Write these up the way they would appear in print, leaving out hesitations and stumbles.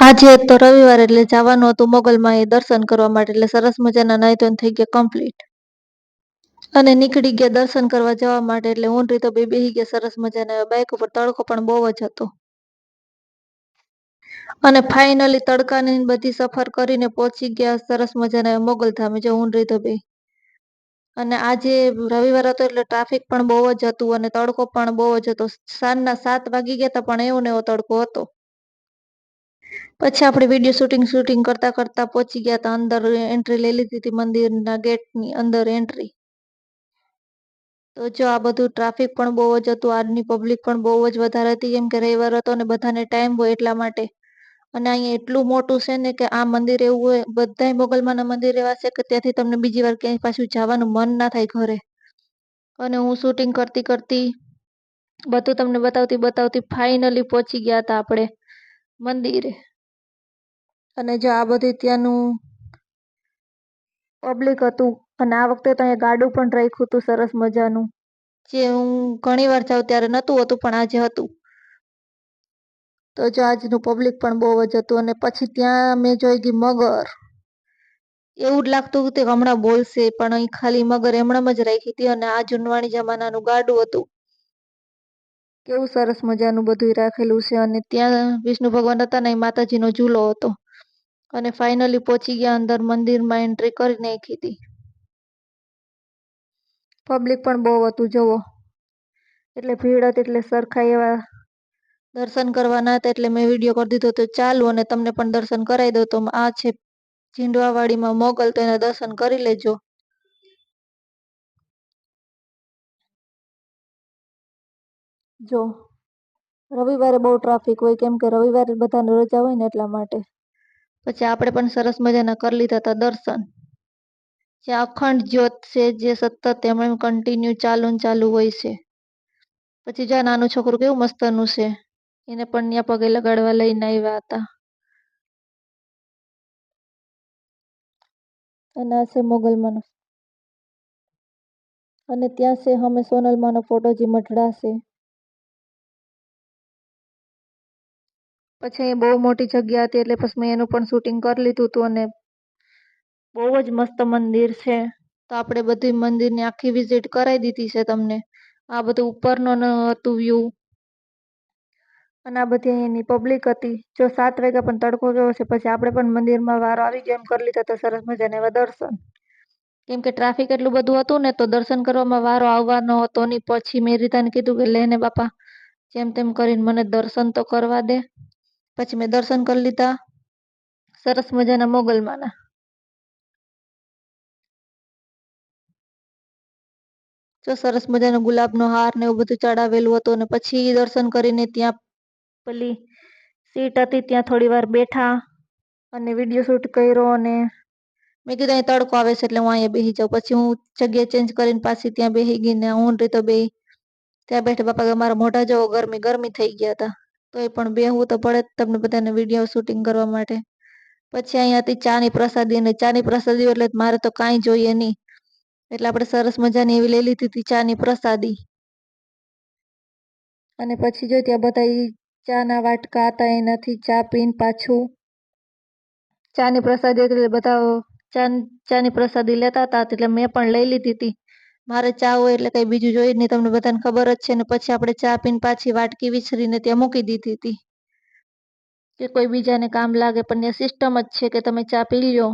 આજે તો રવિવાર એટલે જવાનું હતું મોગલમાં એ દર્શન કરવા માટે એટલે સરસ મજાના નાઈ ધોઈને થઈ ગયા કમ્પ્લીટ અને નીકળી ગયા દર્શન કરવા જવા માટે એટલે હું તો બેહી ગયા સરસ મજાના બાઇક ઉપર તડકો પણ બહુ જ હતો અને ફાઇનલી તડકાની બધી સફર કરીને પહોંચી ગયા સરસ મજાના મોગલધામે જો હું તો બે અને આજે રવિવાર હતો એટલે ટ્રાફિક પણ બહુ જ હતું અને તડકો પણ બહુ જ હતો સાંજના 7 વાગી ગયા હતા પણ એવો ને એવો તડકો હતો પછી આપણે વિડીયો શૂટિંગ કરતા કરતા પહોંચી ગયા હતા અંદર એન્ટ્રી લઈ લીધી હતી મંદિરના ગેટની અંદર એન્ટ્રી તો જો આ બધું ટ્રાફિક પણ બહુ જ હતું આજની પબ્લિક પણ બહુ જ વધારે હતી કેમ કે રવિવાર હતો અને બધાને ટાઈમ હોય એટલા માટે અને અહીંયા એટલું મોટું છે ને કે આ મંદિર એવું હોય બધાય મોગલમાના મંદિર એવા છે કે ત્યાંથી તમને બીજી વાર ક્યાંય પાછું જવાનું મન ના થાય ઘરે અને હું શૂટિંગ કરતી કરતી બધું તમને બતાવતી ફાઇનલી પહોંચી ગયા હતા આપણે મંદિરે અને જો આ બધું ત્યાંનું પબ્લિક હતું અને આ વખતે તો અહીંયા ગાડું પણ રાખ્યું હતું સરસ મજાનું જે હું ઘણી વાર જાઉં ત્યારે નહોતું હોતું પણ આજે હતું તો જો આજનું પબ્લિક પણ બહુ જ હતું અને પછી ત્યાં મેં જોઈ ગઈ મગર એવું જ લાગતું હતું કે હમણાં બોલશે પણ અહીં ખાલી મગર એમણામ જ રાખી હતી અને આ જૂનવાણી જમાનાનું ગાડું હતું કેવું સરસ મજાનું બધું રાખેલું છે અને ત્યાં વિષ્ણુ ભગવાન હતા ને એ માતાજીનો ઝૂલો હતો અને ફાઇનલી પહોંચી ગયા અંદર મંદિરમાં એન્ટ્રી કરી નાખી હતી પબ્લિક પણ બહુ હતું જુઓ એટલે ભીડ હતી એટલે સરખા એવા દર્શન કરવાના હતા એટલે મેં વિડીયો કરી દીધો તો ચાલુ અને તમને પણ દર્શન કરાવી દો તો આ છે ચીંડવાવાડીમાં મોગલ તો એના દર્શન કરી લેજો જો રવિવારે બહુ ટ્રાફિક હોય કેમ કે રવિવારે બધાને રજા હોય ને એટલા માટે પછી આપણે પણ સરસ મજાના કરી લીધા હતા દર્શન જે અખંડ જ્યોત છે જે સતત એમણે કન્ટિન્યુ ચાલુ હોય છે પછી જ્યાં નાનું છોકરું કેવું મસ્તનું છે એને પણ ત્યાં પગે લગાડવા લઈને આવ્યા હતા અને આ છે મોગલમાંનો અને ત્યાં છે અમે સોનલમાંનો ફોટો જે મઢડાશે પછી અહીં બહુ મોટી જગ્યા હતી એટલે પછી મેં એનું પણ શૂટિંગ કરી લીધું હતું અને બહુ જ મસ્ત મંદિર છે તો આપણે બધી મંદિરની આખી વિઝિટ કરાવી દીધી છે તમને આ બધું ઉપરનું હતું વ્યૂ અને આ બધી અહીંની પબ્લિક હતી જો 7 વાગ્યા પણ તડકો કેવો છે પછી આપણે પણ મંદિરમાં વારો આવી ગયો એમ કરી લીધા તો સરસ મજાના એવા દર્શન કેમ કે ટ્રાફિક એટલું બધું હતું ને તો દર્શન કરવામાં વારો આવવાનો હતો નહીં પછી મેં રીતાને કીધું કે લેને બાપા જેમ તેમ કરીને મને દર્શન તો કરવા દે પછી મેં દર્શન કરી લીધા સરસ મજાના મોગલમાના જો સરસ મજાનો ગુલાબનો હાર ને એવું બધું ચડાવેલું હતું અને પછી દર્શન કરીને ત્યાં પેલી સીટ હતી ત્યાં થોડી વાર બેઠા અને વિડીયો શૂટ કર્યો અને મેં કીધું અહીં તડકો આવે છે એટલે હું અહીંયા બેસી જાઉં પછી હું જગ્યા ચેન્જ કરીને પાછી ત્યાં બેસી ગઈ ને હું તો બે ત્યાં બેઠા બાપા મારા મોઢા જેવો ગરમી થઈ ગયા હતા તો એ પણ બેહવું તો પડે તમને બધાને વિડીયો શૂટિંગ કરવા માટે પછી અહીંયાથી ચાની પ્રસાદી અને ચાની પ્રસાદી એટલે મારે તો કાંઈ જોઈએ નહીં એટલે આપણે સરસ મજાની એવી લઈ લીધી હતી ચાની પ્રસાદી અને પછી જો ત્યાં બધા ચાના વાટકા હતા એનાથી ચા પીને પાછું ચાની પ્રસાદી એટલે બધા ચાની પ્રસાદી લેતા હતા એટલે મેં પણ લઈ લીધી હતી મારે ચા હોય એટલે કઈ બીજું જોઈએ જ નહીં તમને બધાને ખબર જ છે ને પછી આપણે ચા પીને પાછી વાટકી વિસરીને ત્યાં મૂકી દીધી હતી કે કોઈ બીજાને કામ લાગે પણ ત્યાં સિસ્ટમ જ છે કે તમે ચા પી લ્યો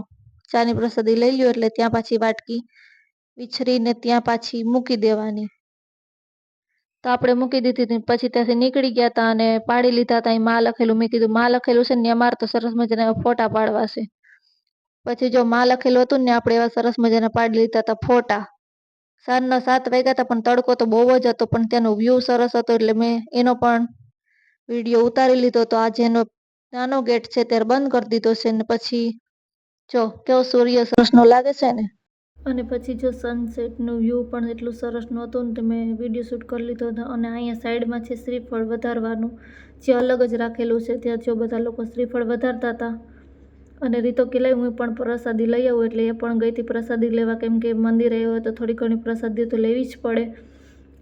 ચાની પ્રસાદી લઈ લ્યો એટલે ત્યાં પાછી વાટકી વિછરીને ત્યાં પાછી મૂકી દેવાની તો આપણે મૂકી દીધી હતી પછી ત્યાંથી નીકળી ગયા હતા અને પાડી લીધા હતા માં લખેલું મેં કીધું માં લખેલું છે ને અમારે તો સરસ મજાના ફોટા પાડવા છે પછી જો માં લખેલું હતું ને આપણે એવા સરસ મજાના પાડી લીધા હતા ફોટા સાંજના 7 વાગ્યા હતા પણ તડકો તો બહુ જ હતો પણ ત્યાંનો વ્યૂ સરસ હતો એટલે મેં એનો પણ વિડીયો ઉતારી લીધો તો આજે એનો નાનો ગેટ છે ત્યારે બંધ કરી દીધો છે ને પછી જો કેવો સૂર્ય સરસનો લાગે છે ને અને પછી જો સનસેટનું વ્યૂ પણ એટલું સરસ નહોતું ને તો મેં વિડીયો શૂટ કરી લીધો હતો અને અહીંયા સાઈડમાં છે શ્રીફળ વધારવાનું જે અલગ જ રાખેલું છે ત્યાં જો બધા લોકો શ્રીફળ વધારતા હતા અને રીતો કે લઈ હું પણ પ્રસાદી લઈ આવું એટલે એ પણ ગઈ હતી પ્રસાદી લેવા કેમ કે મંદિરે આવ્યો હોય તો થોડી ઘણી પ્રસાદી તો લેવી જ પડે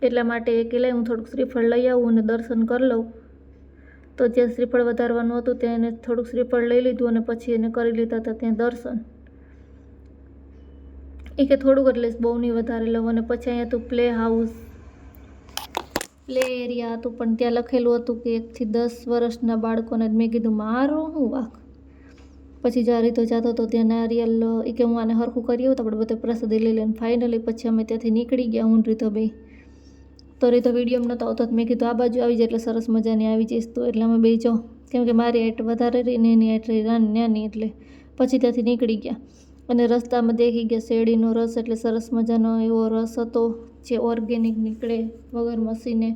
એટલા માટે એ કે લઈ હું થોડુંક શ્રીફળ લઈ આવું અને દર્શન કરી લઉં તો જ્યાં શ્રીફળ વધારવાનું હતું ત્યાં એને થોડુંક શ્રીફળ લઈ લીધું અને પછી એને કરી લીધા હતા ત્યાં દર્શન. એ કે થોડુંક એટલે બહુ નહીં વધારે લઉં. અને પછી અહીંયા હતું પ્લે હાઉસ, પ્લે એરિયા હતું, પણ ત્યાં લખેલું હતું કે 1 થી 10 વર્ષના બાળકોને. મેં કીધું મારો શું વાંક. પછી જ્યાં રીતો જતો હતો ત્યાં નારિયેલ એ કે હું આને હરખું કરી આવું તો આપણે બધે પ્રસાદી લઈ લઈને ફાઇનલી પછી અમે ત્યાંથી નીકળી ગયા, હું રીતો બે. તો રીતો વિડીયોમાં નહોતો આવતો, મેં કીધું આ બાજુ આવી જાય એટલે સરસ મજાની આવી જઈશ. તો એટલે અમે બે જો, કેમ કે મારી હાઈટ વધારે રહી ને એની હાઈટ રહી નાની, એટલે પછી ત્યાંથી નીકળી ગયા. અને રસ્તામાં દેખી ગયા શેરડીનો રસ, એટલે સરસ મજાનો એવો રસ હતો જે ઓર્ગેનિક નીકળે વગર મશીને.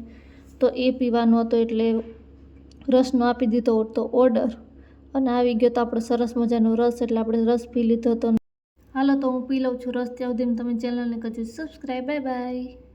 તો એ પીવાનો હતો એટલે રસનો આપી દીધો તો ઓર્ડર, અને આવી ગયો તો આપણો સરસ મજાનો રસ, એટલે આપણે રસ પી લીધો હતો. હાલો તો હું પી લઉં છું રસ. ત્યાં સુધી તમે ચેનલને કરજો સબસ્ક્રાઈબ. Bye bye.